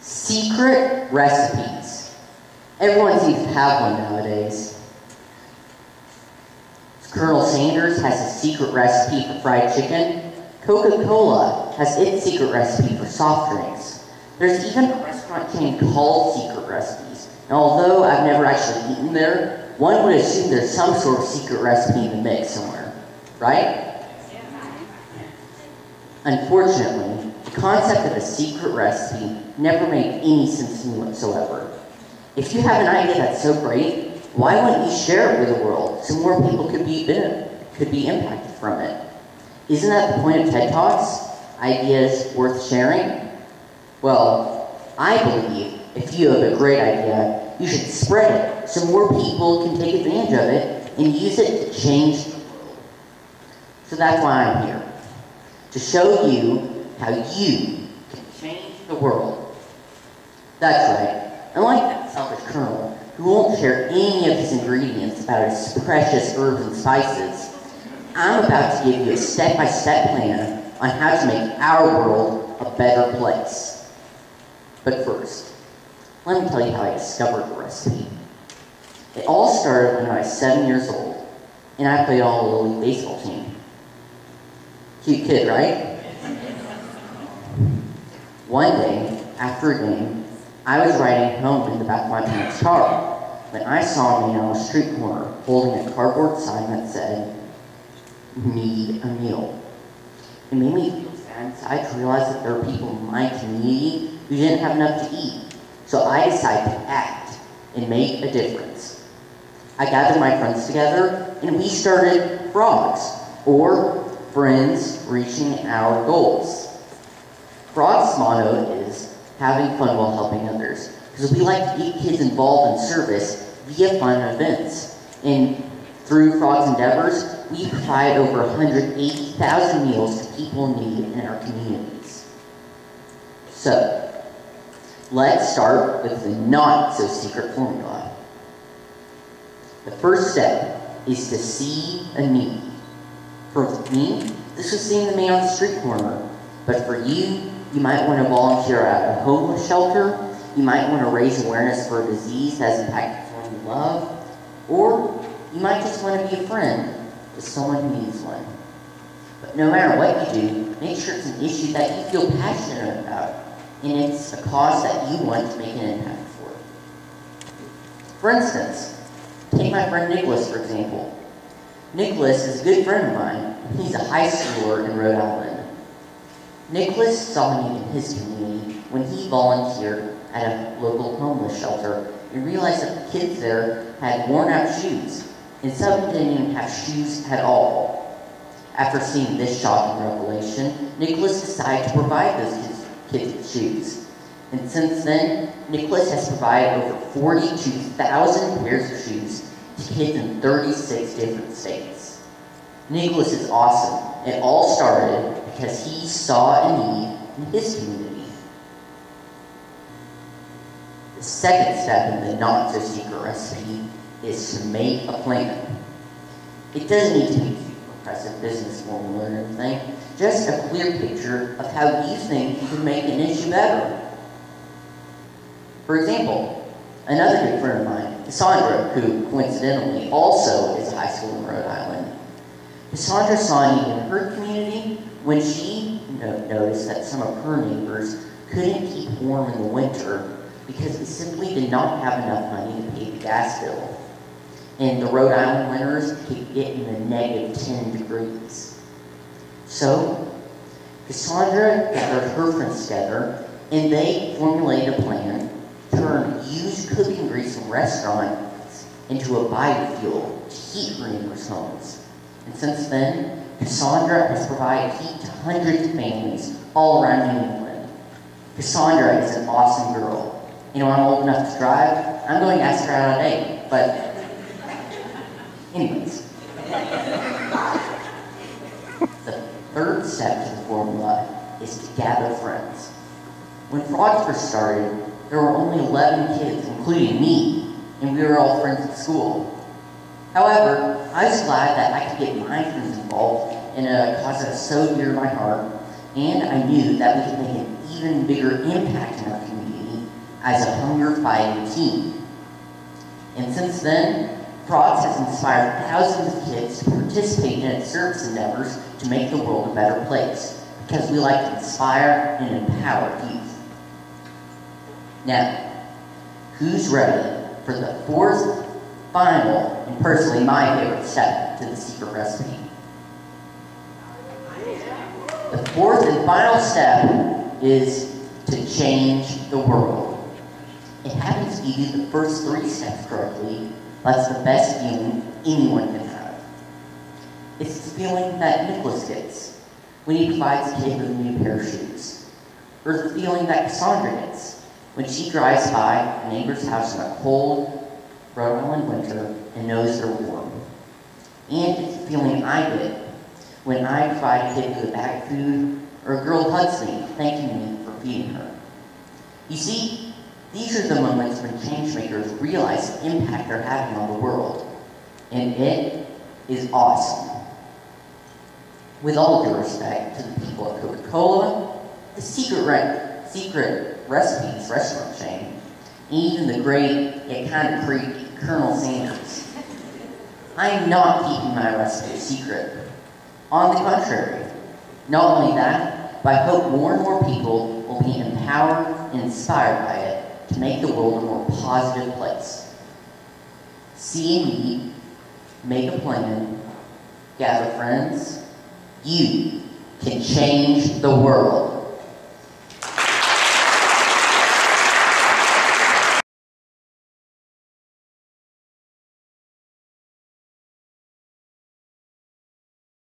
Secret recipes. Everyone seems to have one nowadays. Colonel Sanders has a secret recipe for fried chicken. Coca-Cola has its secret recipe for soft drinks. There's even a restaurant chain called Secret Recipes. And although I've never actually eaten there, one would assume there's some sort of secret recipe in the mix somewhere, right? Unfortunately, the concept of a secret recipe never made any sense to me whatsoever. If you have an idea that's so great, why wouldn't you share it with the world so more people could be impacted from it? Isn't that the point of TED Talks? Ideas worth sharing? Well, I believe if you have a great idea, you should spread it so more people can take advantage of it and use it to change the world. So that's why I'm here, to show you how you can change the world. That's right. Unlike that selfish colonel who won't share any of his ingredients about his precious herbs and spices, I'm about to give you a step-by-step plan on how to make our world a better place. But first, let me tell you how I discovered the recipe. It all started when I was 7 years old, and I played on a little league baseball team. Cute kid, right? One day, after a game, I was riding home in the back of my parents' car when I saw a man on a street corner holding a cardboard sign that said, "Need a meal." It made me feel sad inside to realize that there were people in my community who didn't have enough to eat. So I decided to act and make a difference. I gathered my friends together and we started Frogs, or Friends Reaching Our Goals. Frogs' motto is having fun while helping others, because we like to get kids involved in service via fun events. And through Frogs' endeavors, we provide over 180,000 meals to people in need in our communities. So, let's start with the not-so-secret formula. The first step is to see a need. For me, this was seeing the man on the street corner. But for you, you might want to volunteer at a homeless shelter. You might want to raise awareness for a disease that has impacted someone you love. Or you might just want to be a friend to someone who needs one. But no matter what you do, make sure it's an issue that you feel passionate about, and it's a cause that you want to make an impact for. For instance, take my friend Nicholas, for example. Nicholas is a good friend of mine. He's a high schooler in Rhode Island. Nicholas saw a need in his community when he volunteered at a local homeless shelter and realized that the kids there had worn out shoes, and some didn't even have shoes at all. After seeing this shocking revelation, Nicholas decided to provide those kids with shoes. And since then, Nicholas has provided over 42,000 pairs of shoes to kids in 36 different states. Nicholas is awesome. It all started because he saw a need in his community. The second step in the not-so-secret recipe is to make a plan. It doesn't need to be super impressive business formula or anything, just a clear picture of how you think you can make an issue better. For example, another good friend of mine, Cassandra, who coincidentally also is a high school in Rhode Island. Cassandra saw a need in her community when she noticed that some of her neighbors couldn't keep warm in the winter because they simply did not have enough money to pay the gas bill. And the Rhode Island winters could get in the negative 10 degrees. So, Cassandra gathered her friends together and they formulated a plan to turn used cooking grease from restaurants into a biofuel to heat her neighbors' homes. And since then, Cassandra has provided heat to hundreds of families all around New England. Cassandra is an awesome girl. You know, I'm old enough to drive. I'm going to ask her out on a date, but anyways. The third step to the formula is to gather friends. When Frogs first started, there were only 11 kids, including me, and we were all friends at school. However, I was glad that I could get my friends involved in a cause that was so dear to my heart, and I knew that we could make an even bigger impact in our community as a hunger-fighting team. And since then, Frogs has inspired thousands of kids to participate in its service endeavors to make the world a better place, because we like to inspire and empower youth. Now, who's ready for the fourth, final, and personally my favorite step to the secret recipe? The fourth and final step is to change the world. It happens if you do the first three steps correctly. That's the best feeling anyone can have. It's the feeling that Nicholas gets when he provides a kid with a new pair of shoes. Or the feeling that Cassandra gets when she drives by a neighbor's house in a cold Rhode Island winter and knows they're warm. And it's the feeling I get when I provide a kid with a bag of food, or a girl hugs me, thanking me for feeding her. You see, these are the moments when changemakers realize the impact they're having on the world. And it is awesome. With all due respect to the people at Coca-Cola, the secret recipes restaurant chain, and even the great, yet kind of creepy Colonel Sanders, I am not keeping my recipe secret. On the contrary, not only that, but I hope more and more people will be empowered and inspired by it to make the world a more positive place. See and eat, make a plan, gather friends. You can change the world.